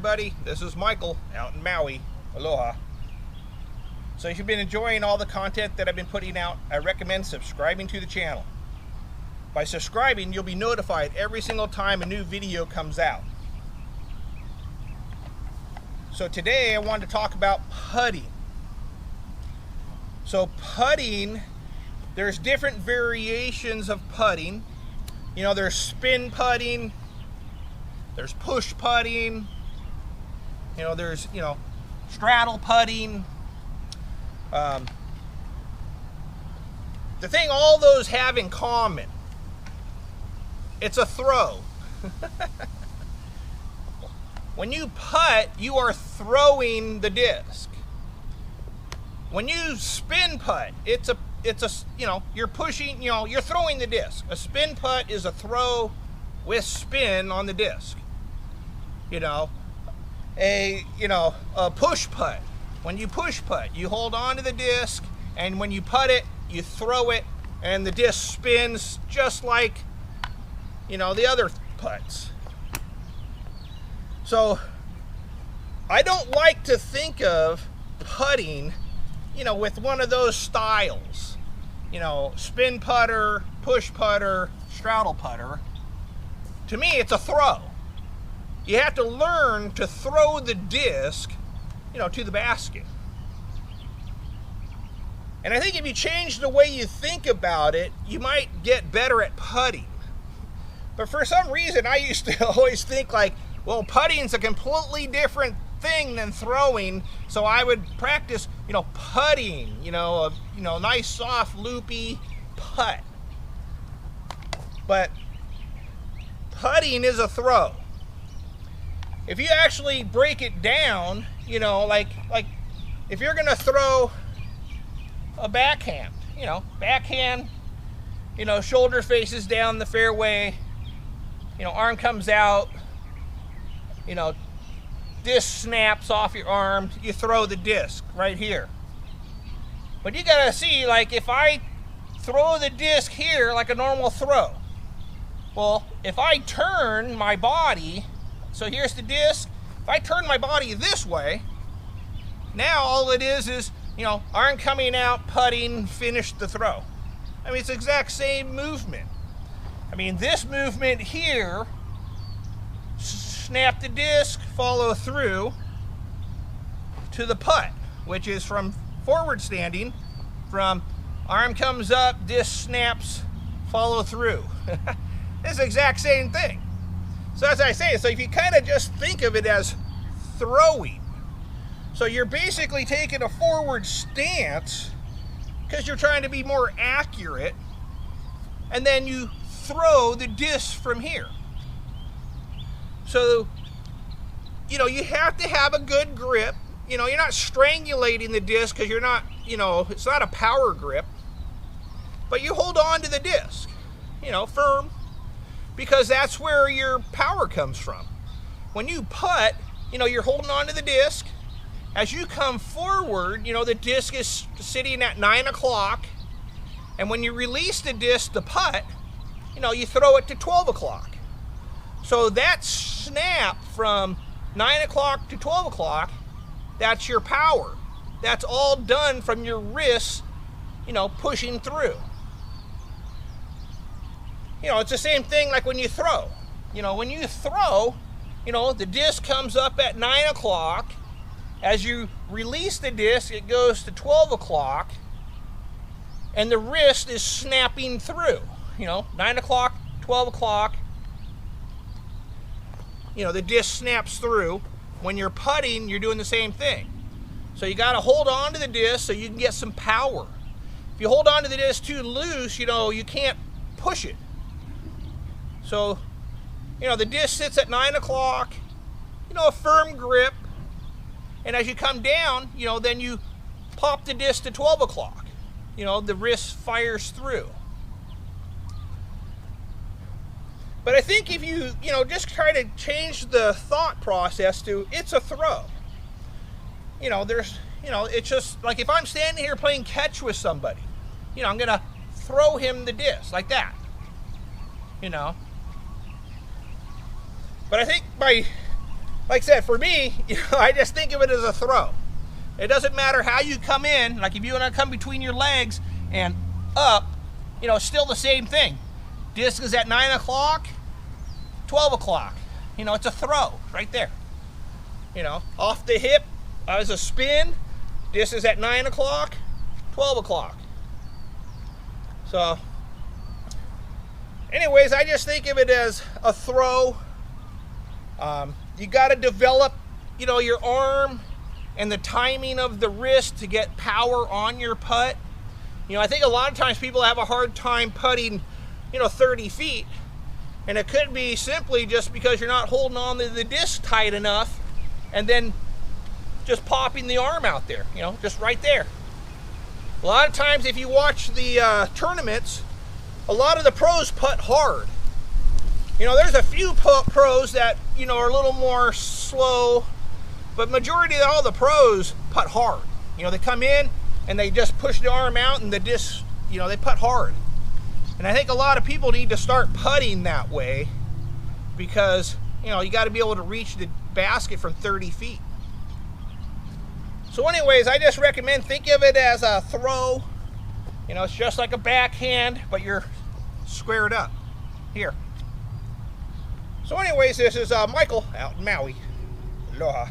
everybody. This is Michael out in Maui. Aloha. So if you've been enjoying all the content that I've been putting out, I recommend subscribing to the channel. By subscribing, you'll be notified every single time a new video comes out. So today I wanted to talk about putting. So putting, there's different variations of putting. You know, there's spin putting, there's push putting, there's, straddle putting. The thing all those have in common, it's a throw. When you putt, you are throwing the disc. When you spin putt, you're pushing, you're throwing the disc. A spin putt is a throw with spin on the disc. A push putt. When you push putt, you hold on to the disc, and when you putt it, you throw it, and the disc spins just like, the other putts. So, I don't like to think of putting, with one of those styles. Spin putter, push putter, straddle putter. To me, it's a throw. You have to learn to throw the disc, to the basket. And I think if you change the way you think about it, you might get better at putting. But for some reason, I used to always think like, well, putting's a completely different thing than throwing, so I would practice, putting, a nice soft loopy putt. But putting is a throw. If you actually break it down, like if you're gonna throw a backhand, shoulder faces down the fairway, arm comes out, disc snaps off your arm, you throw the disc right here. But you gotta see, like, if I throw the disc here like a normal throw, well, if I turn my body, so here's the disc, if I turn my body this way, now all it is, arm coming out, putting, finish the throw. I mean, it's the exact same movement. I mean, this movement here, snap the disc, follow through to the putt, which is from forward standing, from arm comes up, disc snaps, follow through. It's the exact same thing. So as I say, so if you kind of just think of it as throwing, so you're basically taking a forward stance because you're trying to be more accurate, and then you throw the disc from here. So, you have to have a good grip. You're not strangulating the disc because you're not, it's not a power grip. But you hold on to the disc, firm, because that's where your power comes from. When you putt, you're holding on to the disc. As you come forward, the disc is sitting at 9 o'clock. And when you release the disc, the putt, you throw it to 12 o'clock. So that snap from 9 o'clock to 12 o'clock, that's your power. That's all done from your wrists, pushing through. It's the same thing like when you throw. When you throw, the disc comes up at 9 o'clock. As you release the disc, it goes to 12 o'clock. And the wrist is snapping through. 9 o'clock, 12 o'clock. The disc snaps through. When you're putting, you're doing the same thing. So you got to hold on to the disc so you can get some power. If you hold on to the disc too loose, you can't push it. So, the disc sits at 9 o'clock, a firm grip. And as you come down, then you pop the disc to 12 o'clock. The wrist fires through. But I think if you, just try to change the thought process to, it's a throw. It's just, like if I'm standing here playing catch with somebody, I'm going to throw him the disc, like that. But I think by like I said, for me, I just think of it as a throw. It doesn't matter how you come in. Like if you want to come between your legs and up, it's still the same thing. Disc is at 9 o'clock, 12 o'clock. It's a throw right there. Off the hip as a spin. Disc is at 9 o'clock, 12 o'clock. So, anyways, I just think of it as a throw. You got to develop, your arm and the timing of the wrist to get power on your putt. I think a lot of times people have a hard time putting, 30 feet. And it could be simply just because you're not holding on to the disc tight enough and then just popping the arm out there, just right there. A lot of times if you watch the tournaments, a lot of the pros putt hard. There's a few pros that, are a little more slow, but majority of all the pros putt hard. They come in and they just push the arm out and the disc, they putt hard. And I think a lot of people need to start putting that way because, you got to be able to reach the basket from 30 feet. So anyways, I just recommend, think of it as a throw. It's just like a backhand, but you're squared up here. So anyways, this is Michael out in Maui. Aloha.